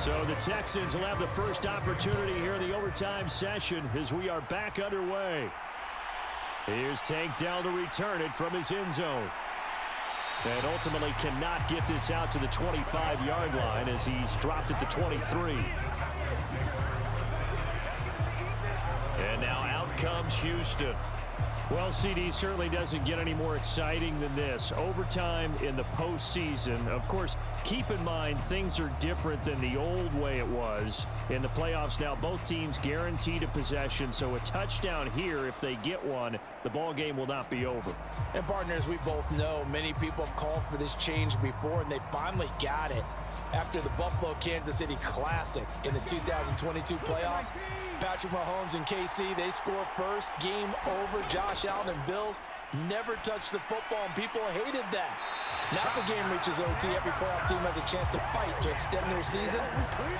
So the Texans will have the first opportunity here in the overtime session as we are back underway. Here's Tank Dell to return it from his end zone. And ultimately cannot get this out to the 25-yard line as he's dropped it to 23. And now out comes Houston. Well, CD certainly doesn't get any more exciting than this. Overtime in the postseason. Of course, keep in mind things are different than the old way it was. In the playoffs now, both teams guaranteed a possession, so a touchdown here, if they get one, the ball game will not be over. And partners, we both know many people have called for this change before, and they finally got it. After the Buffalo-Kansas City Classic in the 2022 playoffs, Patrick Mahomes and KC, they score first. Game over. Josh Allen and Bills never touched the football, and people hated that. Now if the game reaches OT, every playoff team has a chance to fight to extend their season.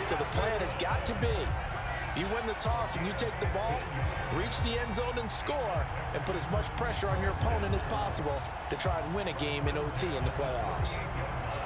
So the plan has got to be, if you win the toss and you take the ball, reach the end zone and score, and put as much pressure on your opponent as possible to try and win a game in OT in the playoffs.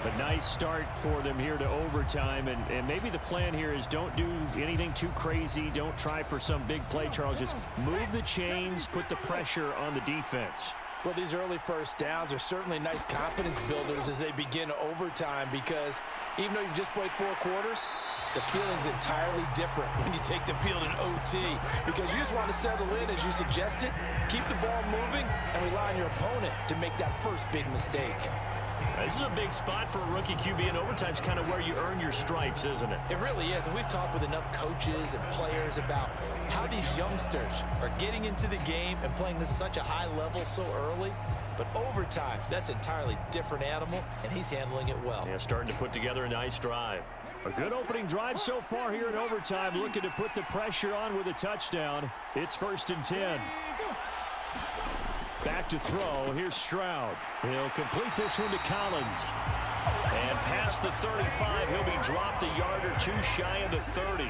A nice start for them here to overtime, and maybe the plan here is don't do anything too crazy. Don't try for some big play, Charles. Just move the chains, put the pressure on the defense. Well, these early first downs are certainly nice confidence builders as they begin overtime, because even though you've just played 4 quarters, the feeling's entirely different when you take the field in OT, because you just want to settle in, as you suggested, keep the ball moving, and rely on your opponent to make that first big mistake. This is a big spot for a rookie QB, and overtime's kind of where you earn your stripes, isn't it? It really is, and we've talked with enough coaches and players about how these youngsters are getting into the game and playing this at such a high level so early. But overtime, that's an entirely different animal, and he's handling it well. Yeah, starting to put together a nice drive. A good opening drive so far here in overtime, looking to put the pressure on with a touchdown. It's 1st and 10. Back to throw. Here's Stroud. He'll complete this one to Collins. And past the 35, he'll be dropped a yard or two shy of the 30.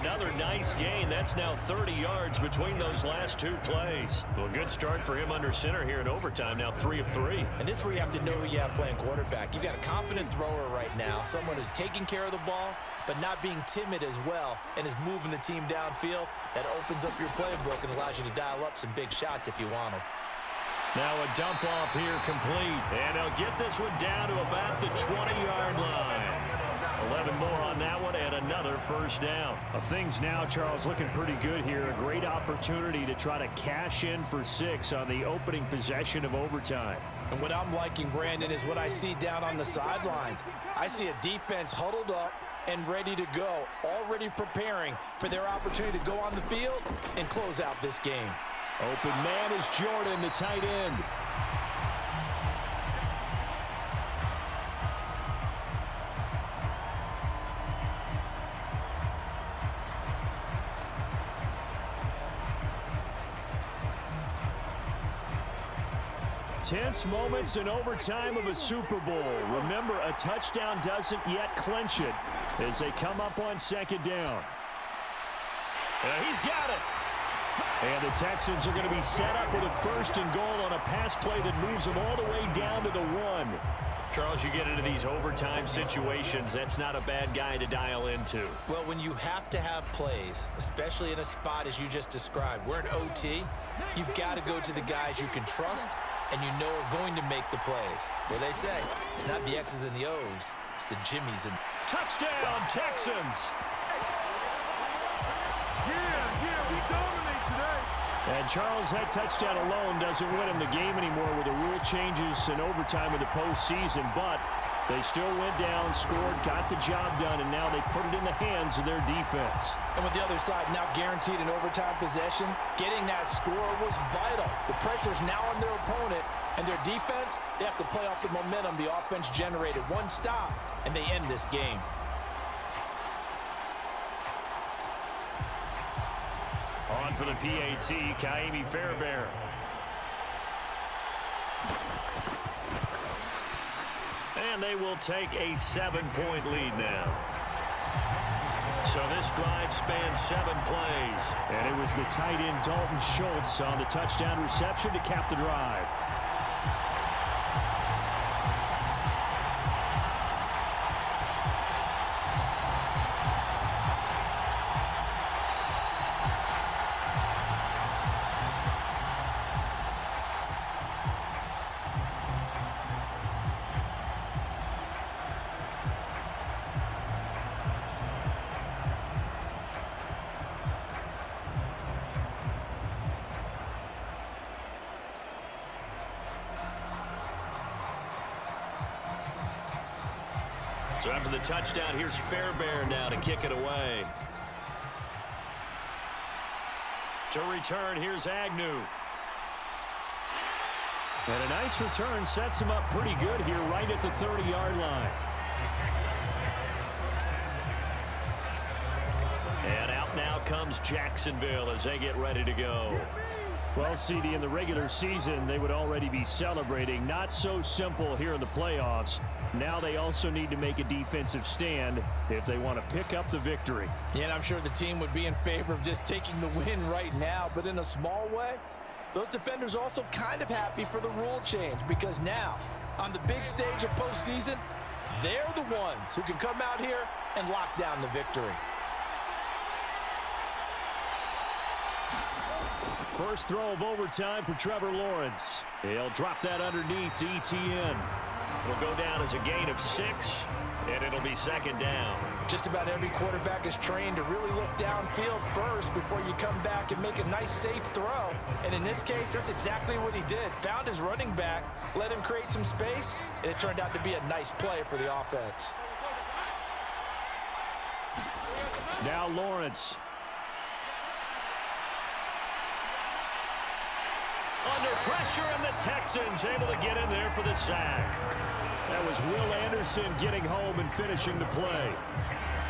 Another nice gain. That's now 30 yards between those last 2 plays. Well, good start for him under center here in overtime. Now 3 of 3. And this is where you have to know who you have playing quarterback. You've got a confident thrower right now, someone who's taking care of the ball, but not being timid as well, and is moving the team downfield. That opens up your playbook and allows you to dial up some big shots if you want them. Now a dump off here complete. And he'll get this one down to about the 20-yard line. 11 more on that one and another first down. Things now, Charles, looking pretty good here. A great opportunity to try to cash in for 6 on the opening possession of overtime. And what I'm liking, Brandon, is what I see down on the sidelines. I see a defense huddled up and ready to go, already preparing for their opportunity to go on the field and close out this game. Open man is Jordan, the tight end. Tense moments in overtime of a Super Bowl. Remember, a touchdown doesn't yet clinch it as they come up on 2nd down. He's got it. And the Texans are going to be set up with a 1st and goal on a pass play that moves them all the way down to the 1. Charles, you get into these overtime situations, that's not a bad guy to dial into. Well, when you have to have plays, especially in a spot as you just described, we're in OT, you've got to go to the guys you can trust and you know are going to make the plays. Well, they say, it's not the X's and the O's, it's the Jimmies. And touchdown, Texans! And Charles, that touchdown alone doesn't win him the game anymore with the rule changes in overtime in the postseason, but they still went down, scored, got the job done, and now they put it in the hands of their defense. And with the other side now guaranteed an overtime possession, getting that score was vital. The pressure's now on their opponent, and their defense, they have to play off the momentum the offense generated. One stop, and they end this game. On for the PAT, Kaimi Fairbairn. And they will take a 7-point lead now. So this drive spans 7 plays. And it was the tight end Dalton Schultz on the touchdown reception to cap the drive. So after the touchdown, here's Fairbairn now to kick it away. To return, here's Agnew. And a nice return sets him up pretty good here right at the 30-yard line. And out now comes Jacksonville as they get ready to go. Well, CD, in the regular season, they would already be celebrating. Not so simple here in the playoffs. Now they also need to make a defensive stand if they want to pick up the victory. Yeah, and I'm sure the team would be in favor of just taking the win right now, but in a small way, those defenders are also kind of happy for the rule change because now, on the big stage of postseason, they're the ones who can come out here and lock down the victory. First throw of overtime for Trevor Lawrence. He'll drop that underneath to ETN. It'll go down as a gain of 6, and it'll be second down. Just about every quarterback is trained to really look downfield first before you come back and make a nice, safe throw. And in this case, that's exactly what he did. Found his running back, let him create some space, and it turned out to be a nice play for the offense. Now Lawrence. Under pressure, and the Texans able to get in there for the sack. That was Will Anderson getting home and finishing the play.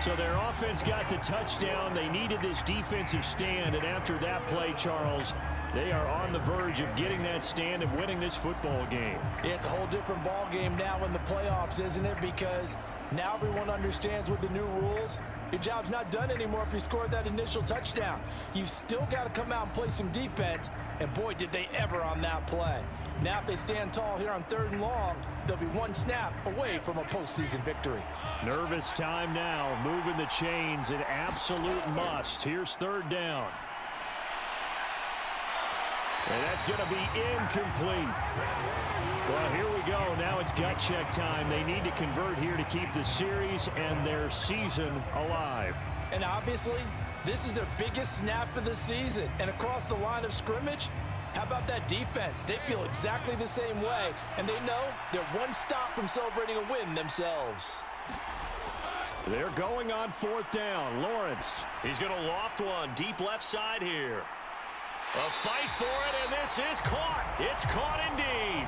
So their offense got the touchdown. They needed this defensive stand, and after that play, Charles, they are on the verge of getting that stand and winning this football game. Yeah, it's a whole different ball game now in the playoffs, isn't it? Because now everyone understands with the new rules, your job's not done anymore if you scored that initial touchdown. You've still got to come out and play some defense, and boy, did they ever on that play. Now if they stand tall here on 3rd and long, they'll be one snap away from a postseason victory. Nervous time now, moving the chains, an absolute must. Here's 3rd down. And that's going to be incomplete. Well, here we go. Now it's gut check time. They need to convert here to keep the series and their season alive. And obviously, this is their biggest snap of the season. And across the line of scrimmage, how about that defense? They feel exactly the same way, and they know they're one stop from celebrating a win themselves. They're going on 4th down. Lawrence, he's going to loft one deep left side here. A fight for it, and this is caught. It's caught indeed.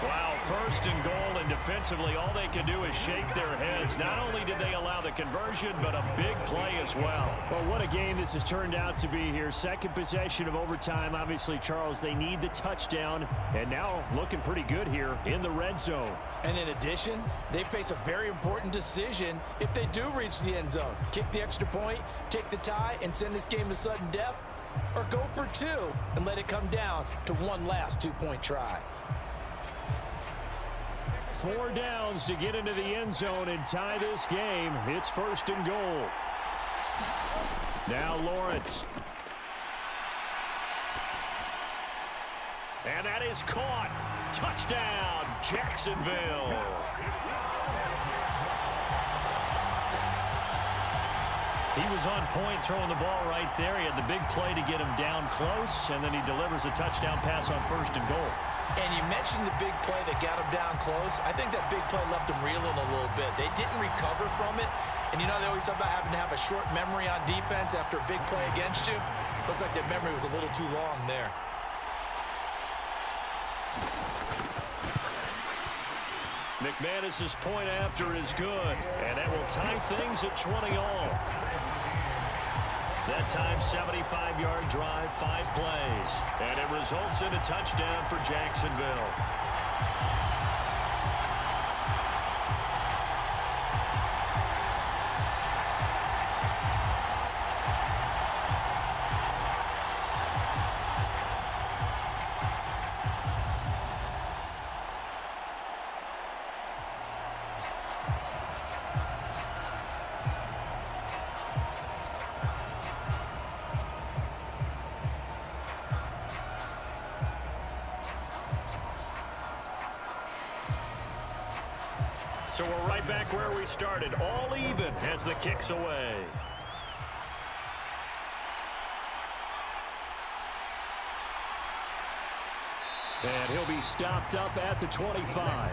Wow, 1st and goal, and defensively, all they can do is shake their heads. Not only did they allow the conversion, but a big play as well. Well, what a game this has turned out to be here. Second possession of overtime. Obviously, Charles, they need the touchdown, and now looking pretty good here in the red zone. And in addition, they face a very important decision if they do reach the end zone. Kick the extra point, take the tie, and send this game to sudden death, or go for 2 and let it come down to one last 2-point try. 4 downs to get into the end zone and tie this game. It's 1st and goal. Now Lawrence. And that is caught. Touchdown, Jacksonville. He was on point throwing the ball right there. He had the big play to get him down close, and then he delivers a touchdown pass on 1st and goal. And you mentioned the big play that got him down close. I think that big play left him reeling a little bit. They didn't recover from it. And you know, they always talk about having to have a short memory on defense after a big play against you. Looks like that memory was a little too long there. McManus's point after is good, and that will tie things at 20 all. That time, 75-yard drive, 5 plays, and it results in a touchdown for Jacksonville. So we're right back where we started, all even as the kick's away. And he'll be stopped up at the 25.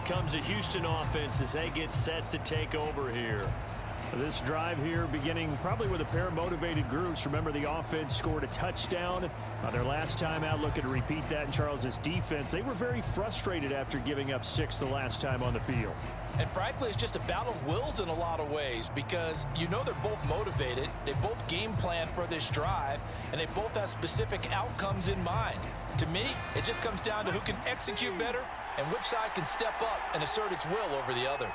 Out comes the Houston offense as they get set to take over here. This drive here beginning probably with a pair of motivated groups. Remember, the offense scored a touchdown on their last time out. Looking to repeat that in Charles's defense. They were very frustrated after giving up 6 the last time on the field. And frankly, it's just a battle of wills in a lot of ways because you know they're both motivated. They both game plan for this drive, and they both have specific outcomes in mind. To me, it just comes down to who can execute better and which side can step up and assert its will over the other.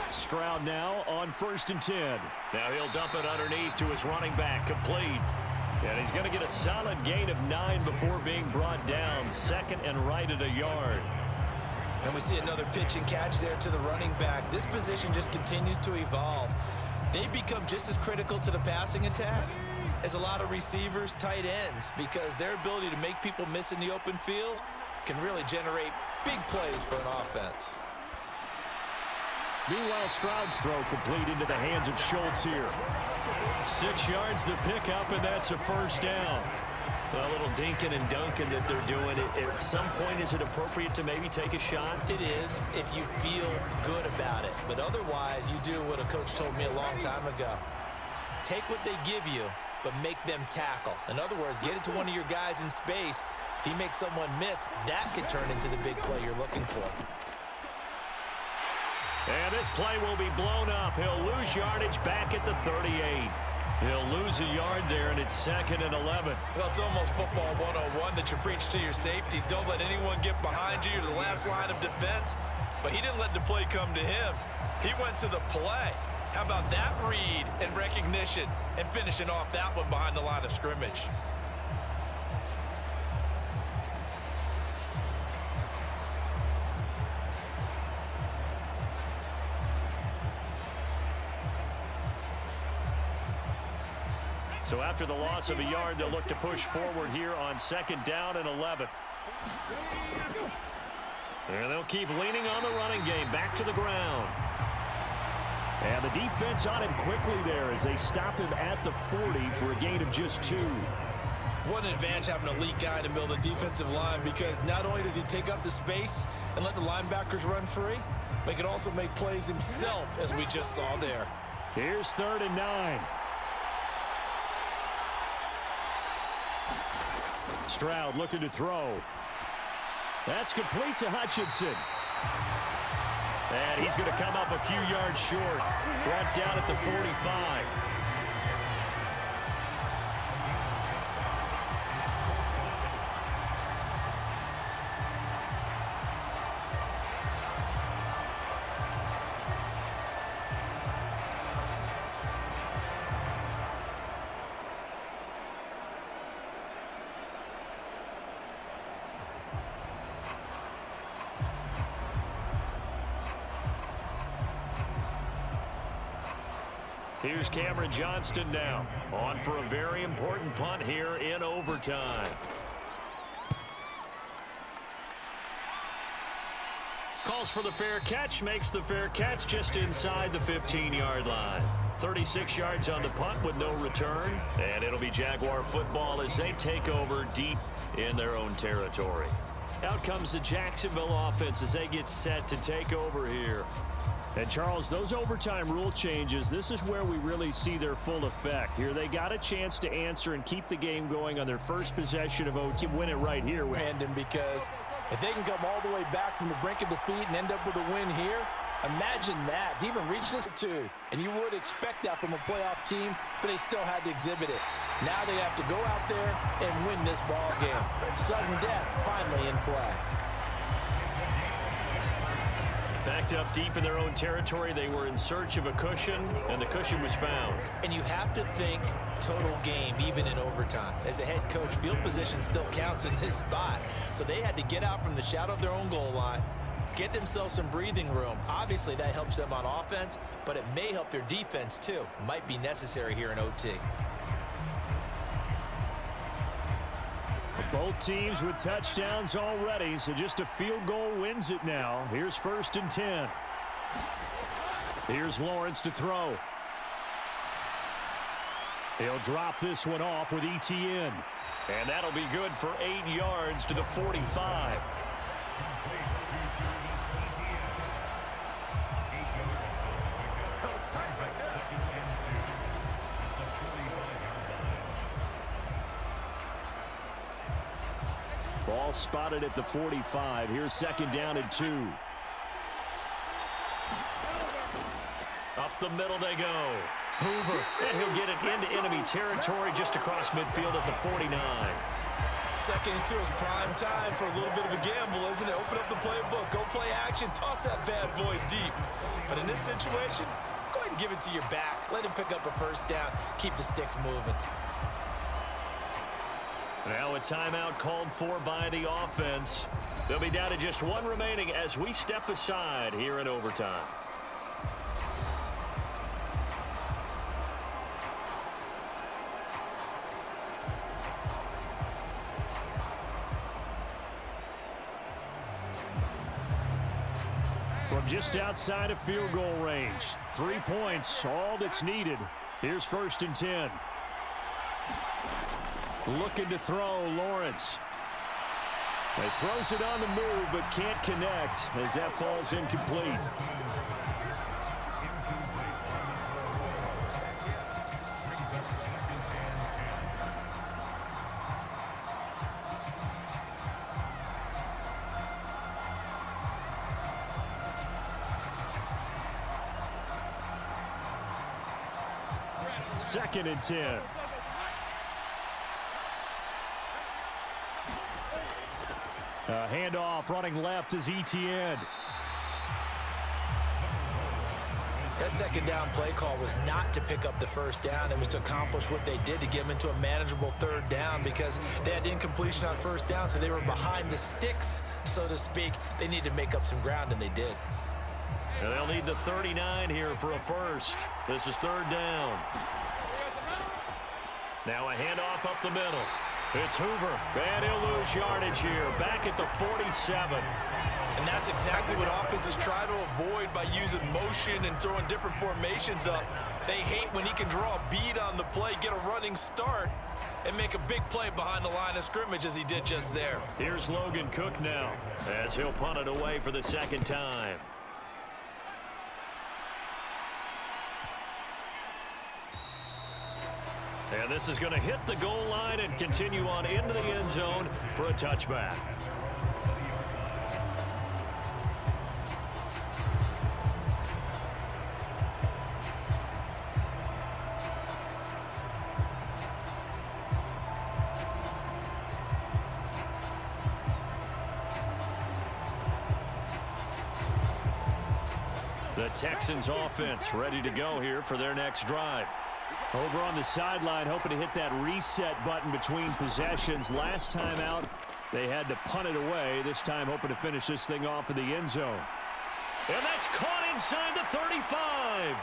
Stroud now on 1st and 10. Now he'll dump it underneath to his running back, complete. And he's going to get a solid gain of 9 before being brought down. 2nd and right at a yard. And we see another pitch and catch there to the running back. This position just continues to evolve. They become just as critical to the passing attack as a lot of receivers, tight ends, because their ability to make people miss in the open field can really generate big plays for an offense. Meanwhile, Stroud's throw complete into the hands of Schultz here. 6 yards the pickup, and that's a 1st down. A little dinking and dunking that they're doing. At some point, is it appropriate to maybe take a shot? It is if you feel good about it. But otherwise, you do what a coach told me a long time ago. Take what they give you, but make them tackle. In other words, get it to one of your guys in space. If he makes someone miss, that could turn into the big play you're looking for. And this play will be blown up. He'll lose yardage back at the 38. He'll lose a yard there, and it's 2nd and 11. Well, it's almost football 101 that you preach to your safeties. Don't let anyone get behind you. You're the last line of defense. But he didn't let the play come to him. He went to the play. How about that read and recognition and finishing off that one behind the line of scrimmage? So after the loss of a yard, they'll look to push forward here on 2nd down and 11. And they'll keep leaning on the running game. Back to the ground. And the defense on him quickly there as they stop him at the 40 for a gain of just 2. What an advantage having an elite guy in the middle of the defensive line, because not only does he take up the space and let the linebackers run free, but he can also make plays himself, as we just saw there. Here's 3rd and 9. Stroud looking to throw. That's complete to Hutchinson. And he's going to come up a few yards short. Brought down at the 45. Here's Cameron Johnston now, on for a very important punt here in overtime. Calls for the fair catch, makes the fair catch just inside the 15-yard line. 36 yards on the punt with no return, and it'll be Jaguar football as they take over deep in their own territory. Out comes the Jacksonville offense as they get set to take over here. And, Charles, those overtime rule changes, this is where we really see their full effect. Here they got a chance to answer and keep the game going on their first possession of OT. Win it right here. Brandon, because if they can come all the way back from the brink of defeat and end up with a win here, imagine that. To even reach this 2, and you would expect that from a playoff team, but they still had to exhibit it. Now they have to go out there and win this ball game. Sudden death finally in play. Backed up deep in their own territory, they were in search of a cushion, and the cushion was found. And you have to think total game, even in overtime. As a head coach, field position still counts in this spot. So they had to get out from the shadow of their own goal line, get themselves some breathing room. Obviously, that helps them on offense, but it may help their defense, too. Might be necessary here in OT. Both teams with touchdowns already, so just a field goal wins it now. Here's 1st and 10. Here's Lawrence to throw. He'll drop this one off with ETN. And that'll be good for 8 yards to the 45. Ball spotted at the 45. Here's second down and 2. Up the middle they go. Hoover, and he'll get it into enemy territory just across midfield at the 49. Second and 2 is prime time for a little bit of a gamble, isn't it? Open up the playbook, go play action, toss that bad boy deep. But in this situation, go ahead and give it to your back. Let him pick up a first down. Keep the sticks moving. Now a timeout called for by the offense. They'll be down to just one remaining as we step aside here in overtime. From just outside of field goal range. 3 points, all that's needed. Here's first and 10. Looking to throw, Lawrence. He throws it on the move, but can't connect as that falls incomplete. Second and 10. Handoff running left is Etienne. That second down play call was not to pick up the first down. It was to accomplish what they did to get them into a manageable third down because they had incompletion on first down, so they were behind the sticks, so to speak. They needed to make up some ground, and they did. And they'll need the 39 here for a first. This is third down. Now a handoff up the middle. It's Hoover, and he'll lose yardage here, back at the 47. And that's exactly what offenses try to avoid by using motion and throwing different formations up. They hate when he can draw a bead on the play, get a running start, and make a big play behind the line of scrimmage as he did just there. Here's Logan Cook now, as he'll punt it away for the second time. And this is going to hit the goal line and continue on into the end zone for a touchback. The Texans offense ready to go here for their next drive. Over on the sideline, hoping to hit that reset button between possessions. Last time out, they had to punt it away. This time, hoping to finish this thing off in the end zone. And that's caught inside the 35.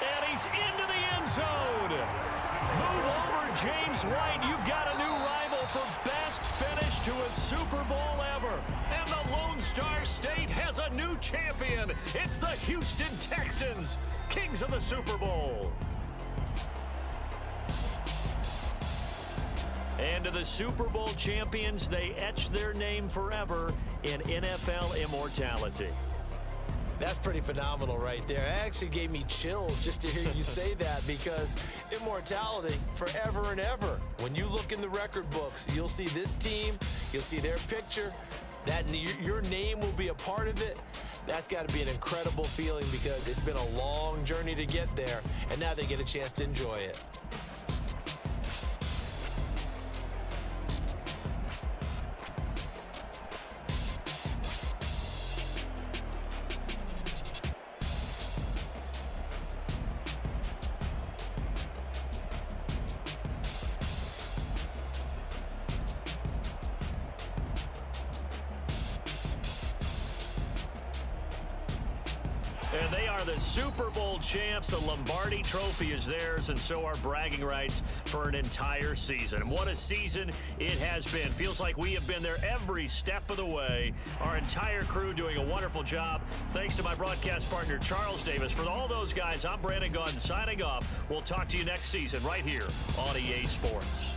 And he's into the end zone. Move over, James White. You've got a new rival for best finish to a Super Bowl ever. And the Lone Star State has a new champion. It's the Houston Texans, kings of the Super Bowl. And to the Super Bowl champions, they etch their name forever in NFL immortality. That's pretty phenomenal right there. It actually gave me chills just to hear you say that because immortality forever and ever. When you look in the record books, you'll see this team, you'll see their picture, that your name will be a part of it. That's got to be an incredible feeling because it's been a long journey to get there, and now they get a chance to enjoy it. And they are the Super Bowl champs. The Lombardi Trophy is theirs, and so are bragging rights for an entire season. And what a season it has been. Feels like we have been there every step of the way. Our entire crew doing a wonderful job. Thanks to my broadcast partner, Charles Davis. For all those guys, I'm Brandon Gunn signing off. We'll talk to you next season right here on EA Sports.